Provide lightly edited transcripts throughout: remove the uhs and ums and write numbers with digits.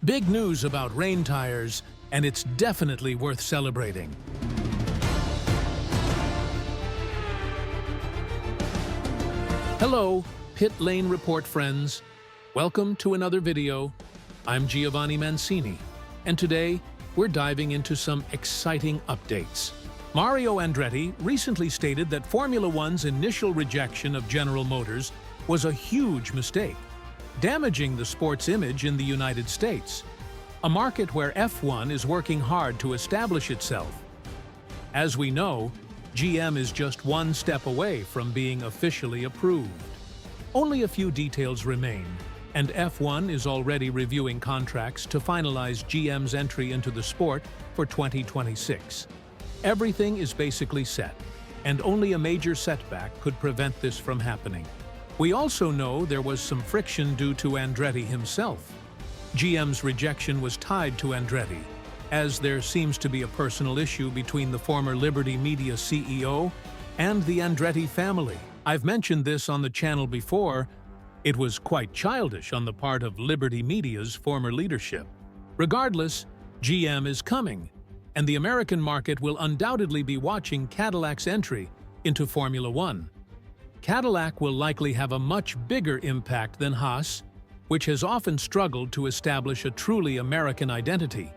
Big news about rain tires, and it's definitely worth celebrating. Hello, Pit Lane Report friends. Welcome to another video. I'm Giovanni Mancini, and today we're diving into some exciting updates. Mario Andretti recently stated that Formula One's initial rejection of General Motors was a huge mistake, damaging the sport's image in the United States, a market where F1 is working hard to establish itself. As we know, GM is just one step away from being officially approved. Only a few details remain, and F1 is already reviewing contracts to finalize GM's entry into the sport for 2026. Everything is basically set, and only a major setback could prevent this from happening. We also know there was some friction due to Andretti himself. GM's rejection was tied to Andretti, as there seems to be a personal issue between the former Liberty Media CEO and the Andretti family. I've mentioned this on the channel before. It was quite childish on the part of Liberty Media's former leadership. Regardless, GM is coming, and the American market will undoubtedly be watching Cadillac's entry into Formula One. Cadillac will likely have a much bigger impact than Haas, which has often struggled to establish a truly American identity,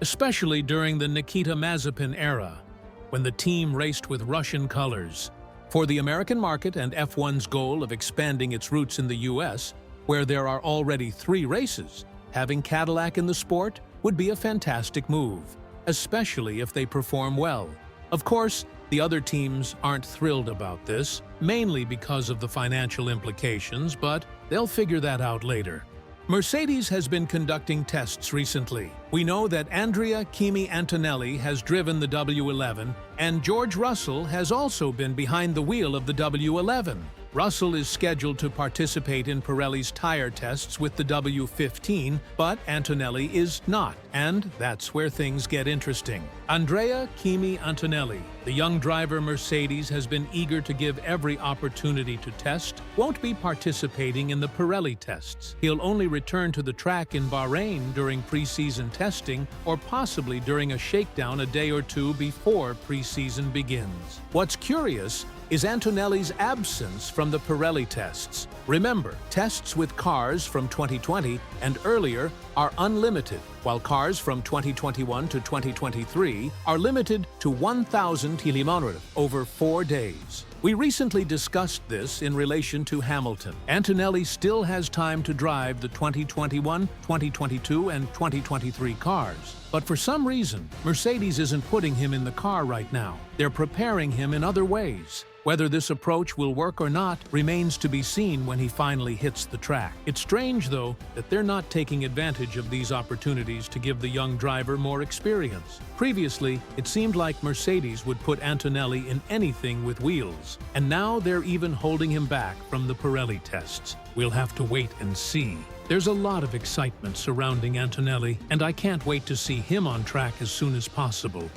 especially during the Nikita Mazepin era, when the team raced with Russian colors. For the American market and F1's goal of expanding its roots in the US, where there are already 3 races, having Cadillac in the sport would be a fantastic move, especially if they perform well. Of course, the other teams aren't thrilled about this, mainly because of the financial implications, but they'll figure that out later. Mercedes has been conducting tests recently. We know that Andrea Kimi Antonelli has driven the W11, and George Russell has also been behind the wheel of the W11. Russell is scheduled to participate in Pirelli's tire tests with the W15, but Antonelli is not, and that's where things get interesting. Andrea Kimi Antonelli, the young driver Mercedes has been eager to give every opportunity to test, won't be participating in the Pirelli tests. He'll only return to the track in Bahrain during preseason testing or possibly during a shakedown a day or two before preseason begins. What's curious is Antonelli's absence from the Pirelli tests. Remember, tests with cars from 2020 and earlier are unlimited, while cars from 2021 to 2023 are limited to 1,000 km over 4 days. We recently discussed this in relation to Hamilton. Antonelli still has time to drive the 2021, 2022, and 2023 cars. But for some reason, Mercedes isn't putting him in the car right now. They're preparing him in other ways. Whether this approach will work or not remains to be seen when he finally hits the track. It's strange, though, that they're not taking advantage of these opportunities to give the young driver more experience. Previously, it seemed like Mercedes would put Antonelli in anything with wheels, and now they're even holding him back from the Pirelli tests. We'll have to wait and see. There's a lot of excitement surrounding Antonelli, and I can't wait to see him on track as soon as possible.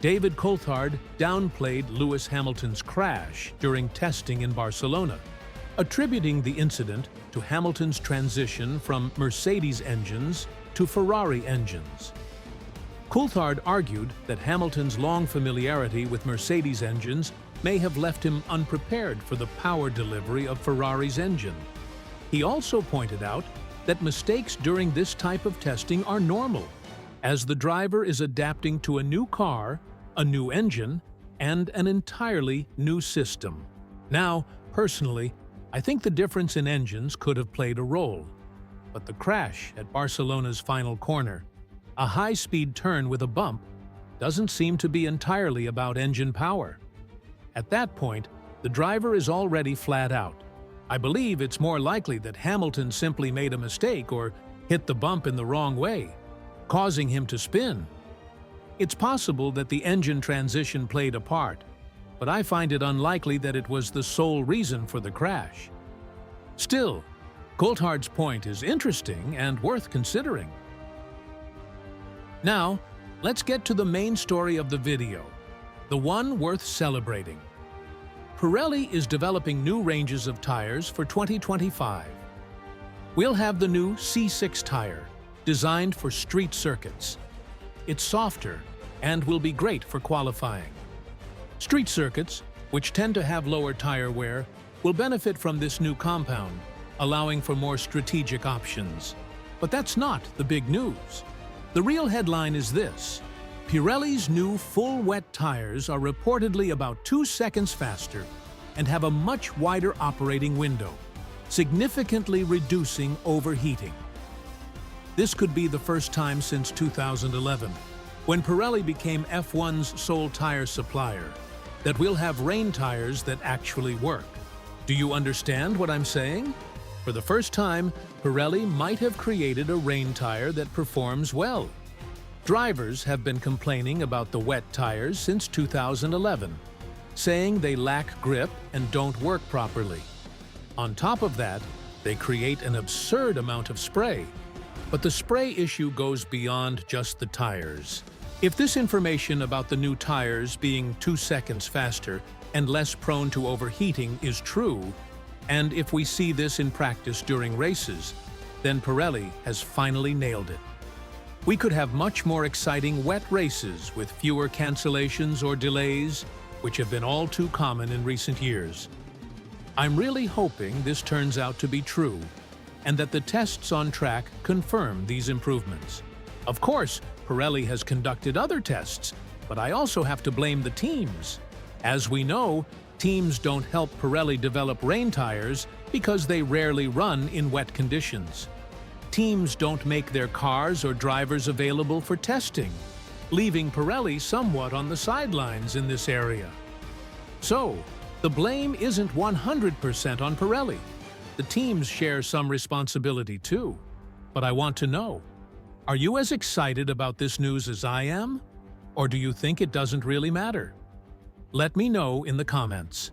David Coulthard downplayed Lewis Hamilton's crash during testing in Barcelona, attributing the incident to Hamilton's transition from Mercedes engines to Ferrari engines. Coulthard argued that Hamilton's long familiarity with Mercedes engines may have left him unprepared for the power delivery of Ferrari's engine. He also pointed out that mistakes during this type of testing are normal, as the driver is adapting to a new car, a new engine, and an entirely new system. Now, personally, I think the difference in engines could have played a role. But the crash at Barcelona's final corner, a high-speed turn with a bump, doesn't seem to be entirely about engine power. At that point, the driver is already flat out. I believe it's more likely that Hamilton simply made a mistake or hit the bump in the wrong way, causing him to spin. It's possible that the engine transition played a part, but I find it unlikely that it was the sole reason for the crash. Still, Coulthard's point is interesting and worth considering. Now, let's get to the main story of the video, the one worth celebrating. Pirelli is developing new ranges of tires for 2025. We'll have the new C6 tire, designed for street circuits. It's softer and will be great for qualifying. Street circuits, which tend to have lower tire wear, will benefit from this new compound, allowing for more strategic options. But that's not the big news. The real headline is this: Pirelli's new full wet tires are reportedly about 2 seconds faster and have a much wider operating window, significantly reducing overheating. This could be the first time since 2011, when Pirelli became F1's sole tire supplier, that we'll have rain tires that actually work. Do you understand what I'm saying? For the first time, Pirelli might have created a rain tire that performs well. Drivers have been complaining about the wet tires since 2011, saying they lack grip and don't work properly. On top of that, they create an absurd amount of spray. But the spray issue goes beyond just the tires. If this information about the new tires being 2 seconds faster and less prone to overheating is true, and if we see this in practice during races, then Pirelli has finally nailed it. We could have much more exciting wet races with fewer cancellations or delays, which have been all too common in recent years. I'm really hoping this turns out to be true, and that the tests on track confirm these improvements. Of course, Pirelli has conducted other tests, but I also have to blame the teams. As we know, teams don't help Pirelli develop rain tires because they rarely run in wet conditions. Teams don't make their cars or drivers available for testing, leaving Pirelli somewhat on the sidelines in this area. So, the blame isn't 100% on Pirelli. The teams share some responsibility too. But I want to know, are you as excited about this news as I am? Or do you think it doesn't really matter? Let me know in the comments.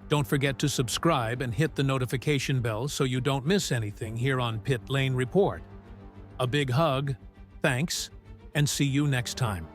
Don't forget to subscribe and hit the notification bell so you don't miss anything here on Pit Lane Report. A big hug, thanks, and see you next time.